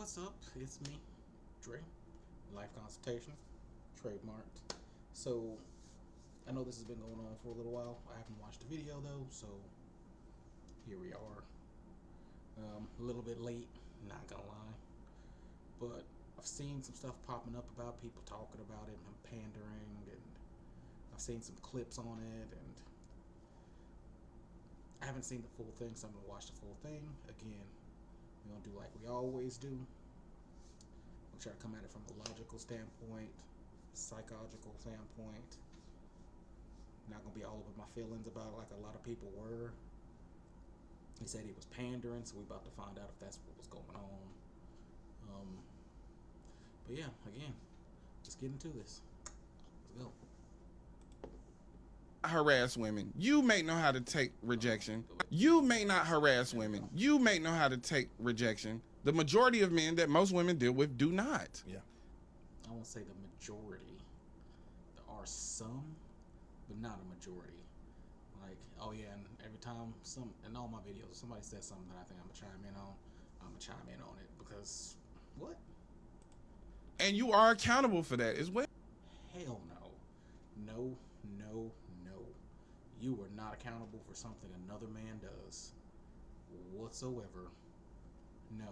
What's up? It's me, Dre. Life consultation, trademarked. So I know this has been going on for a little while. I haven't watched the video though, so here we are. A little bit late, not gonna lie, but I've seen some stuff popping up about people talking about it and pandering, and I've seen some clips on it, and I haven't seen the full thing, so I'm gonna watch the full thing again. We're gonna do like we always do. We'll try to come at it from a logical standpoint, psychological standpoint. Not gonna be all over my feelings about it like a lot of people were. He said he was pandering, so we about to find out if that's what was going on. But yeah, again, let's get into this. Let's go. Harass women. You may know how to take rejection. You may not harass women. You may know how to take rejection. The majority of men that most women deal with do not. Yeah. I won't say the majority. There are some, but not a majority. Like, oh yeah, and every time in all my videos, somebody says something that I think I'm gonna chime in on, I'm gonna chime in on it because what? And you are accountable for that as well. Hell no. No, no, no. You are not accountable for something another man does whatsoever. No.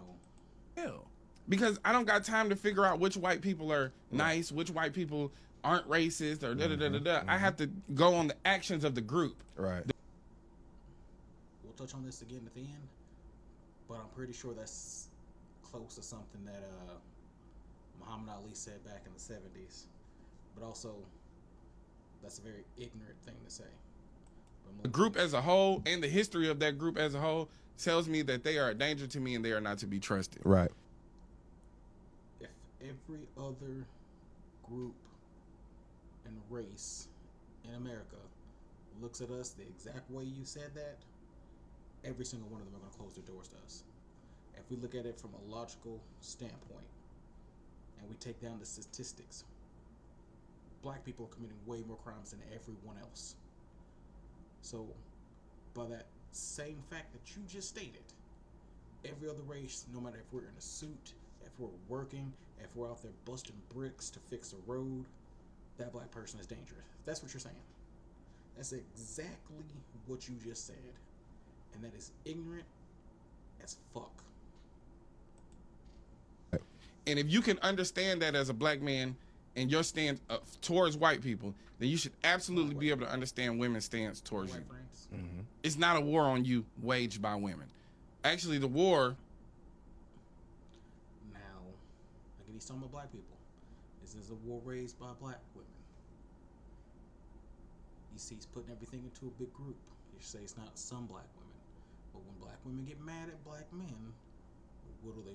Hell. Because I don't got time to figure out which white people are nice, which white people aren't racist, or da-da-da-da-da. I have to go on the actions of the group. Right. We'll touch on this again at the end, but I'm pretty sure that's close to something that Muhammad Ali said back in the 70s. But also, that's a very ignorant thing to say. The group as a whole and the history of that group as a whole tells me that they are a danger to me and they are not to be trusted. Right. If every other group and race in America looks at us the exact way you said that, every single one of them are going to close their doors to us. If we look at it from a logical standpoint and we take down the statistics, black people are committing way more crimes than everyone else. So, by that same fact that you just stated, every other race, no matter if we're in a suit, if we're working, if we're out there busting bricks to fix a road, that black person is dangerous. That's what you're saying. That's exactly what you just said. And that is ignorant as fuck. And if you can understand that as a black man and your stance towards white people, then you should absolutely be able to understand women's stance towards you. Mm-hmm. It's not a war on you waged by women. Actually, the war... Now, like he's talking about black people. This is a war raised by black women. You see, he's putting everything into a big group. You say it's not some black women. But when black women get mad at black men, what do?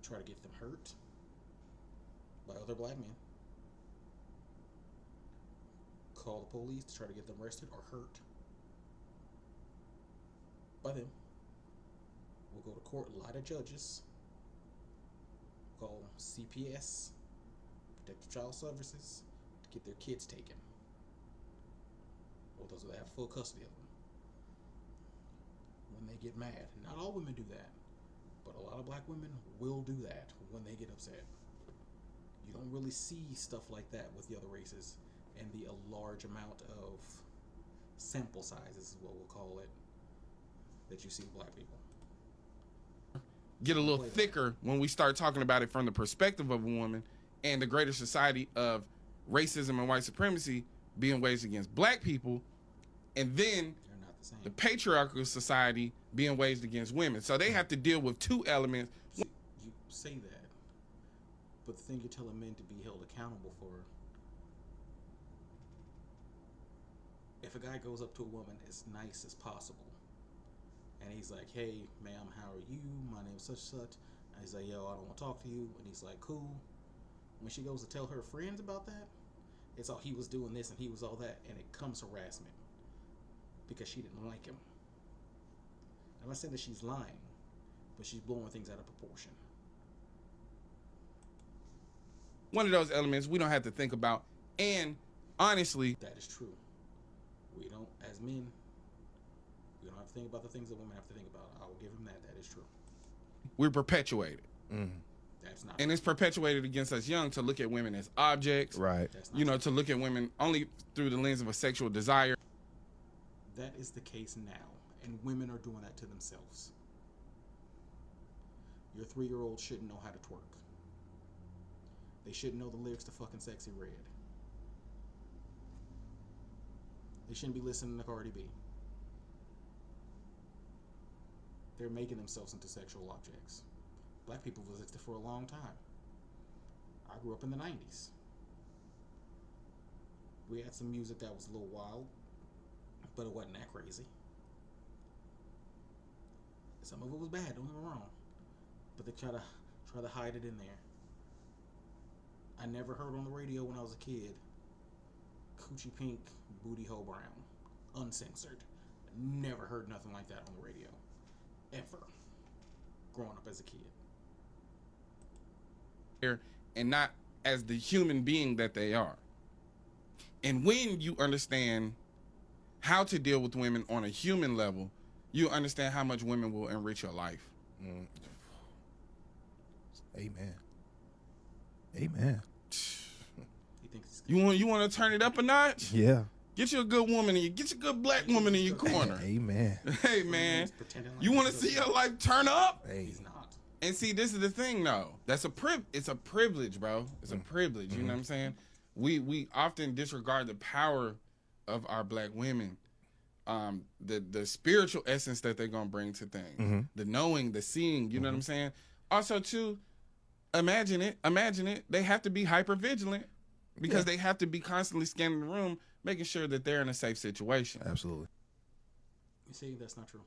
Try to get them hurt by other black men. Call the police to try to get them arrested or hurt by them. We'll go to court, lie to judges, call CPS, Protective Child Services, to get their kids taken. Or those that have full custody of them. When they get mad. Not all women do that. But a lot of black women will do that when they get upset. You don't really see stuff like that with the other races and the large amount of sample sizes is what we'll call it that you see with black people. Get a little thicker when we start talking about it from the perspective of a woman and the greater society of racism and white supremacy being waged against black people, and then the patriarchal society being waged against women. So they have to deal with two elements. See, you say that, but the thing you're telling men to be held accountable for, if a guy goes up to a woman as nice as possible, and he's like, hey, ma'am, how are you? My name's such and such. And he's like, yo, I don't want to talk to you. And he's like, cool. When she goes to tell her friends about that, it's all he was doing this and he was all that, and it comes harassment because she didn't like him. I'm not saying that she's lying, but she's blowing things out of proportion. One of those elements we don't have to think about, and honestly, that is true. We don't, as men, We don't have to think about the things that women have to think about. I will give him that. That is true. We're perpetuated. That's not And true. it's perpetuated against us young to look at women as objects. Right. That's not You know, true. to look at women only through the lens of a sexual desire. That is the case now. And women are doing that to themselves. Your 3-year-old shouldn't know how to twerk. They shouldn't know the lyrics to fucking Sexy Red. They shouldn't be listening to Cardi B. They're making themselves into sexual objects. Black people have existed for a long time. I grew up in the 90s. We had some music that was a little wild, but it wasn't that crazy. Some of it was bad, don't get me wrong. But they try to hide it in there. I never heard on the radio when I was a kid Coochie Pink, Booty Hole Brown. Uncensored. Never heard nothing like that on the radio. Ever. Growing up as a kid. And not as the human being that they are. And when you understand how to deal with women on a human level, you understand how much women will enrich your life. Amen. Amen. He thinks You want to turn it up a notch? Yeah. Get you a good woman and get your good black woman in your corner. Amen. Hey man, he's pretending like you want to he's see good. your life turn up? Hey. He's not. And see, this is the thing though. It's a privilege, bro. It's a privilege. You know what I'm saying? We often disregard the power of our black women. The spiritual essence that they're gonna bring to things. The knowing, the seeing, you know what I'm saying? Also too, imagine it. They have to be hyper vigilant because they have to be constantly scanning the room, making sure that they're in a safe situation. Absolutely. You see, that's not true.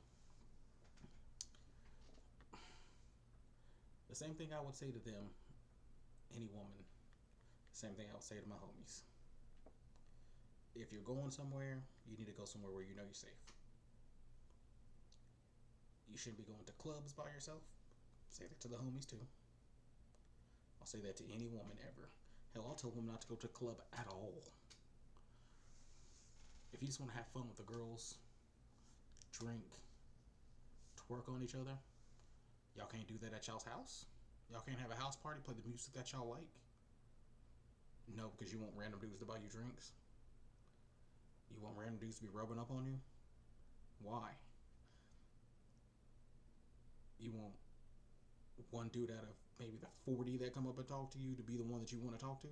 The same thing I would say to them, any woman, same thing I would say to my homies. If you're going somewhere, you need to go somewhere where you know you're safe. You shouldn't be going to clubs by yourself. Say that to the homies too. I'll say that to any woman ever. Hell, I'll tell women not to go to a club at all. If you just want to have fun with the girls, drink, twerk on each other, y'all can't do that at y'all's house? Y'all can't have a house party, play the music that y'all like? No, because you want random dudes to buy you drinks? You want random dudes to be rubbing up on you? Why? You want one dude out of maybe the 40 that come up and talk to you to be the one that you want to talk to?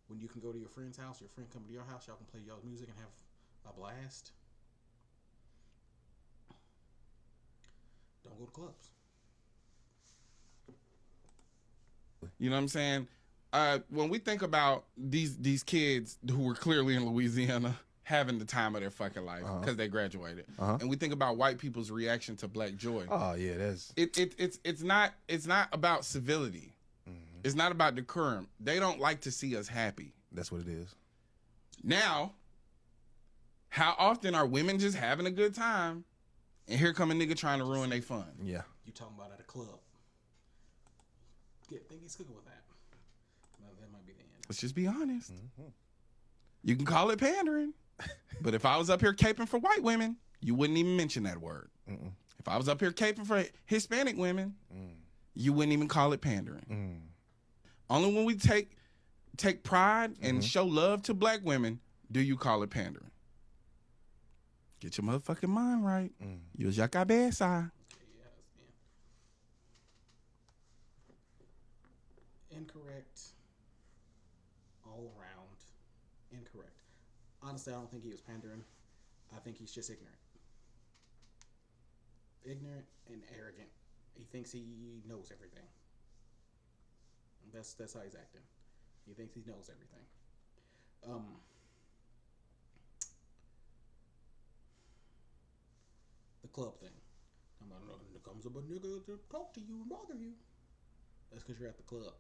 When you can go to your friend's house, your friend come to your house, y'all can play y'all's music and have a blast? Don't go to clubs. You know what I'm saying? When we think about these kids who were clearly in Louisiana having the time of their fucking life because they graduated, and we think about white people's reaction to Black joy. Oh yeah, that's It's not about civility. It's not about decorum. They don't like to see us happy. that's what it is. Now, how often are women just having a good time, and here come a nigga trying to ruin their fun? Yeah. You talking about at a club. Think he's cooking with that. Well, that might be the end. Let's just be honest. You can call it pandering, but if I was up here caping for white women, you wouldn't even mention that word. If I was up here caping for Hispanic women, you wouldn't even call it pandering. Only when we take pride and show love to Black women do you call it pandering. Get your motherfucking mind right. Use your cabeza. Incorrect. All around. Incorrect. Honestly, I don't think he was pandering. I think he's just ignorant. Ignorant and arrogant. He thinks he knows everything. That's how he's acting. He thinks he knows everything. The club thing. I'm about to comes up a nigga to talk to you and bother you. That's because you're at the club.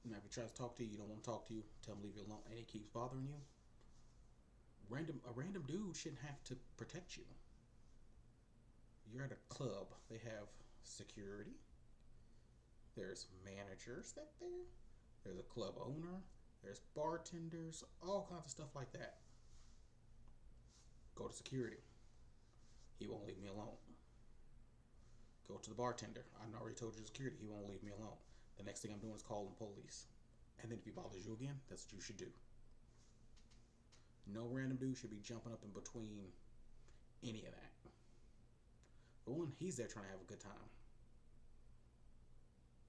Now, if he tries to talk to you, you don't want to talk to you, tell him leave you alone, and he keeps bothering you. A random dude shouldn't have to protect you. You're at a club. They have security. There's managers that there. There's a club owner. There's bartenders. All kinds of stuff like that. Go to security. He won't leave me alone. Go to the bartender. I've already told you security. He won't leave me alone. The next thing I'm doing is calling the police. And then if he bothers you again, that's what you should do. No random dude should be jumping up in between any of that. For one, he's there trying to have a good time.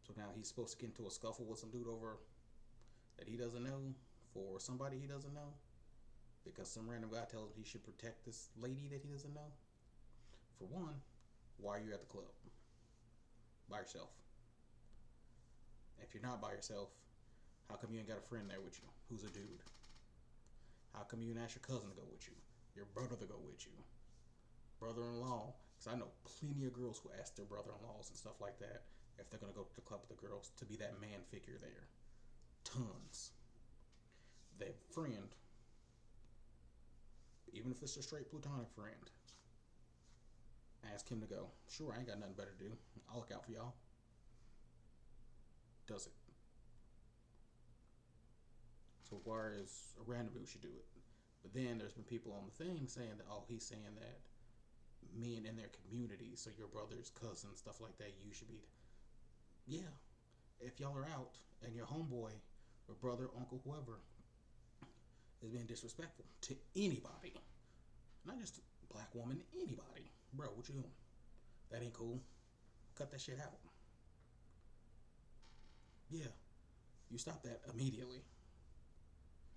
So now he's supposed to get into a scuffle with some dude over that he doesn't know for somebody he doesn't know because some random guy tells him he should protect this lady that he doesn't know. For one, why are you at the club? By yourself. If you're not by yourself, how come you ain't got a friend there with you who's a dude? How come you didn't ask your cousin to go with you? Your brother to go with you? Brother-in-law? Because I know plenty of girls who ask their brother-in-laws and stuff like that if they're going to go to the club with the girls to be that man figure there. Tons. Their friend, even if it's a straight platonic friend, ask him to go. Sure, I ain't got nothing better to do. I'll look out for y'all. Does it. So why is a random dude should do it? But then there's been people on the thing saying that, oh, he's saying that men in their community, so your brothers, cousins, stuff like that, you should be. Yeah. If y'all are out and your homeboy or brother, uncle, whoever is being disrespectful to anybody, not just a black woman, anybody, bro, what you doing? That ain't cool. Cut that shit out. Yeah. You stop that immediately.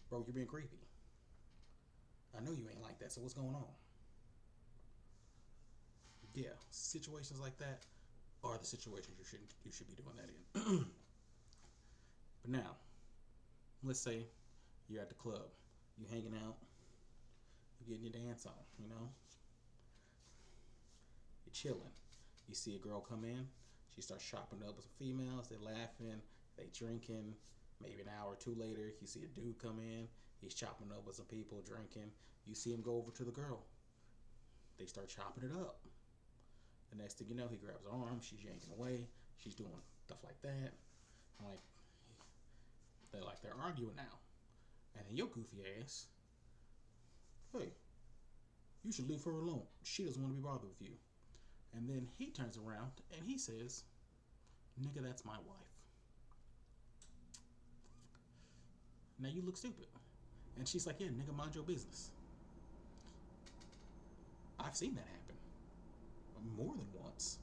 Bro, you're being creepy. I know you ain't like that, so what's going on? Yeah, situations like that are the situations you should be doing that in. But now, let's say you're at the club, you hanging out, you getting your dance on, you know? You're chilling. You see a girl come in, she starts shopping up with some females, they're laughing, they drinking. Maybe an hour or two later, you see a dude come in, he's chopping up with some people, drinking. You see him go over to the girl. They start chopping it up. The next thing you know, he grabs her arm, she's yanking away, she's doing stuff like that. I'm like, they're arguing now. And then your goofy ass, hey, you should leave her alone. She doesn't want to be bothered with you. And then he turns around and he says, nigga, that's my wife. Now you look stupid. And she's like, yeah, nigga, mind your business. I've seen that happen. More than once.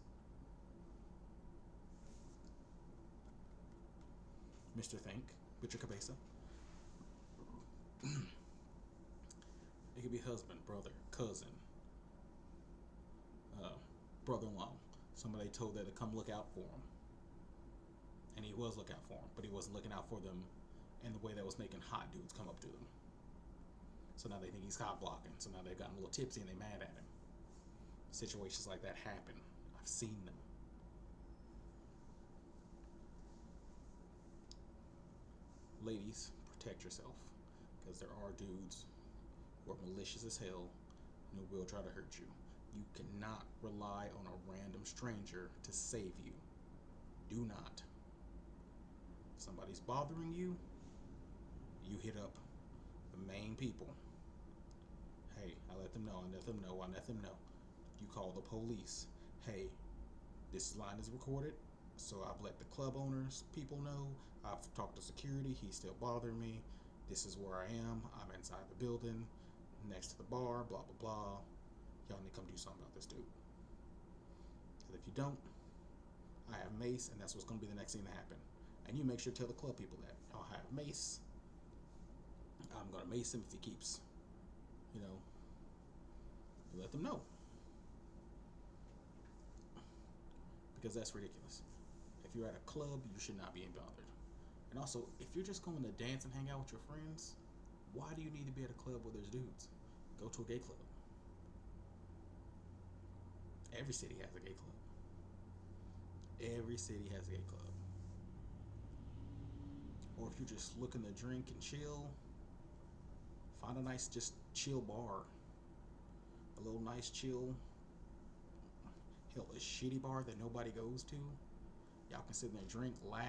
Mr. Think, with your cabeza. It could be husband, brother, cousin, brother-in-law. Somebody told that to come look out for him. And he was looking out for him, but he wasn't looking out for them in the way that was making hot dudes come up to them. So now they think he's cock blocking. So now they've gotten a little tipsy and they're mad at him. Situations like that happen. I've seen them. Ladies, protect yourself. Because there are dudes who are malicious as hell and who will try to hurt you. You cannot rely on a random stranger to save you. Do not. If somebody's bothering you, you hit up the main people. Hey, I let them know. You call the police. Hey, this line is recorded, so I've let the club owners, people know. I've talked to security. He's still bothering me. This is where I am. I'm inside the building, next to the bar, blah, blah, blah. Y'all need to come do something about this dude. Because if you don't, I have mace, and that's what's going to be the next thing to happen. And you make sure to tell the club people that. I'll have mace. I'm going to mace him if he keeps, you let them know. Because that's ridiculous. If you're at a club, you should not be bothered. And also, if you're just going to dance and hang out with your friends, why do you need to be at a club where there's dudes? Go to a gay club. Every city has a gay club. Every city has a gay club. Or if you're just looking to drink and chill, find a nice, just chill bar. A little nice, chill, hell, a shitty bar that nobody goes to. Y'all can sit in there, drink, laugh,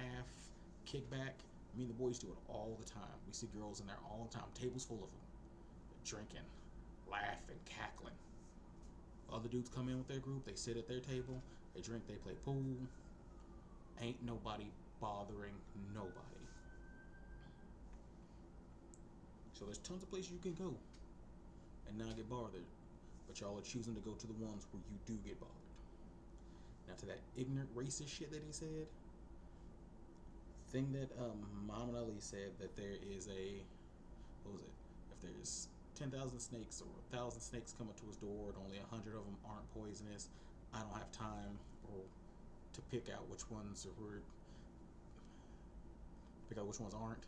kick back. Me and the boys do it all the time. We see girls in there all the time, tables full of them, drinking, laughing, cackling. Other dudes come in with their group. They sit at their table. They drink. They play pool. Ain't nobody bothering nobody. So there's tons of places you can go and not get bothered. But y'all are choosing to go to the ones where you do get bothered. Now to that ignorant racist shit that he said. Thing that Muhammad Ali said that there is a, what was it? If there's 10,000 snakes or 1,000 snakes coming to his door and only 100 of them aren't poisonous, I don't have time or to pick out which ones aren't,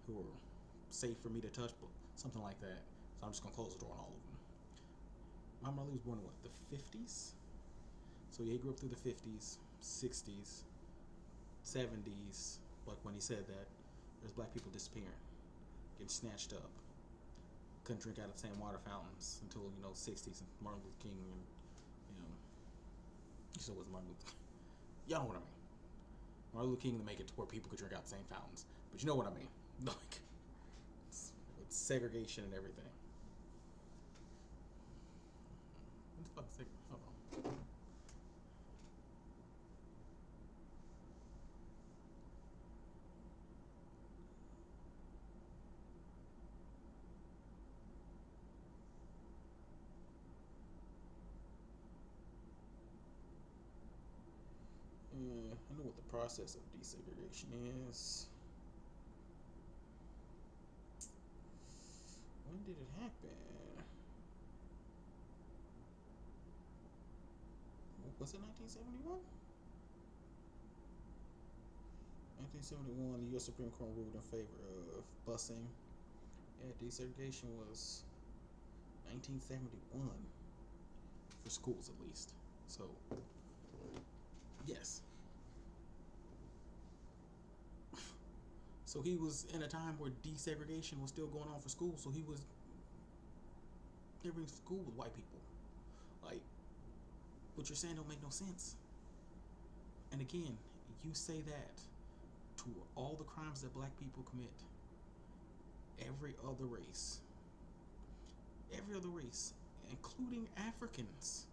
who are safe for me to touch, but something like that. So I'm just gonna close the door on all of them. Muhammad Ali was born in what, the 50s? So yeah, he grew up through the 50s, 60s, 70s. Like when he said that, there's black people disappearing, getting snatched up. Couldn't drink out of the same water fountains until 60s and Martin Luther King and you said it was Martin Luther King. Y'all know what I mean. Martin Luther King to make it to where people could drink out the same fountains, but you know what I mean. Like with segregation and everything. What the fuck is segregation? Hold on. I know what the process of desegregation is. When did it happen? Was it 1971? 1971, the U.S. Supreme Court ruled in favor of busing. Yeah, desegregation was 1971 for schools, at least. So, yes. So he was in a time where desegregation was still going on for schools. So he was entering school with white people. Like, what you're saying don't make no sense. And again, you say that to all the crimes that black people commit. Every other race, including Africans,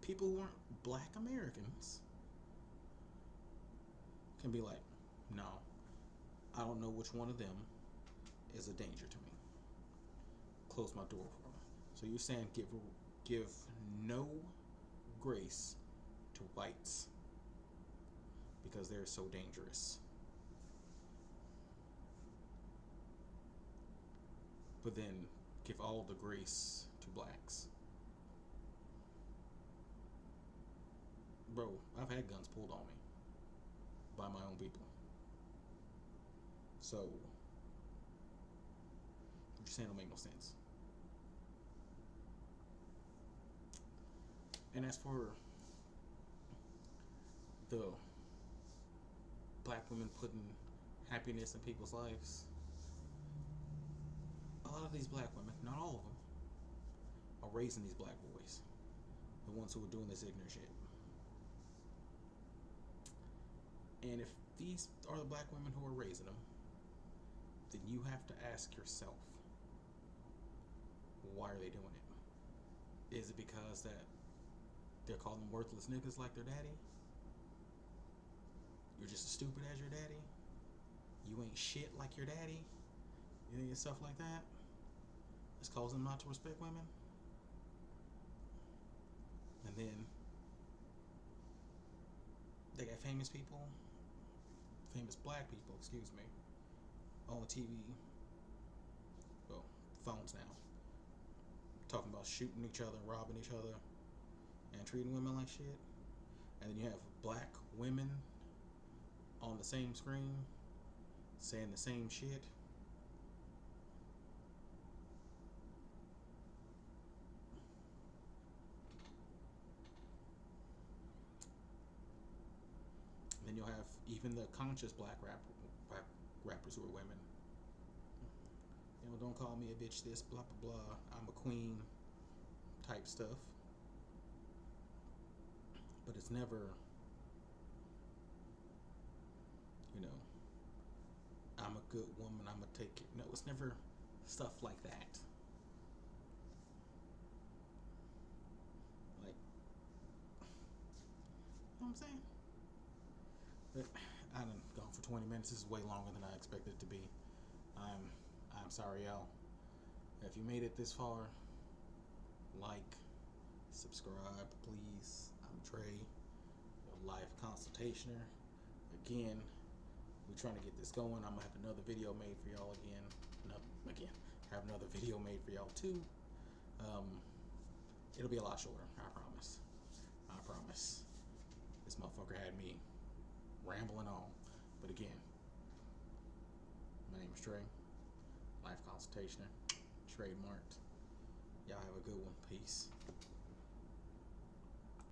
people who aren't black Americans, can be like, no, I don't know which one of them is a danger to me. Close my door for them. So you're saying give no grace to whites because they're so dangerous. But then give all the grace to blacks. Bro, I've had guns pulled on me by my own people. So, what you're saying don't make no sense. And as for the black women putting happiness in people's lives, a lot of these black women, not all of them, are raising these black boys. The ones who are doing this ignorant shit. And if these are the black women who are raising them, then you have to ask yourself, why are they doing it? Is it because that they're calling them worthless niggas like their daddy? You're just as stupid as your daddy? You ain't shit like your daddy? You think it's stuff like that? It's causing them not to respect women? And then they got famous black people, excuse me, on TV, well, phones now, talking about shooting each other, robbing each other, and treating women like shit. And then you have black women on the same screen saying the same shit. Then you'll have even the conscious black rappers who are women. Don't call me a bitch this, blah, blah, blah. I'm a queen type stuff. But it's never, I'm a good woman, I'm gonna take it. No, it's never stuff like that. I'm saying? But I done gone for 20 minutes. This is way longer than I expected it to be. I'm sorry, y'all. If you made it this far, like, subscribe, please. I'm Trey, your life consultationer. Again, we're trying to get this going. I'm gonna have another video made for y'all again. Have another video made for y'all too. It'll be a lot shorter, I promise. I promise. This motherfucker had me rambling on. But again, my name is Trey, life consultationer, trademarked. Y'all have a good one. Peace.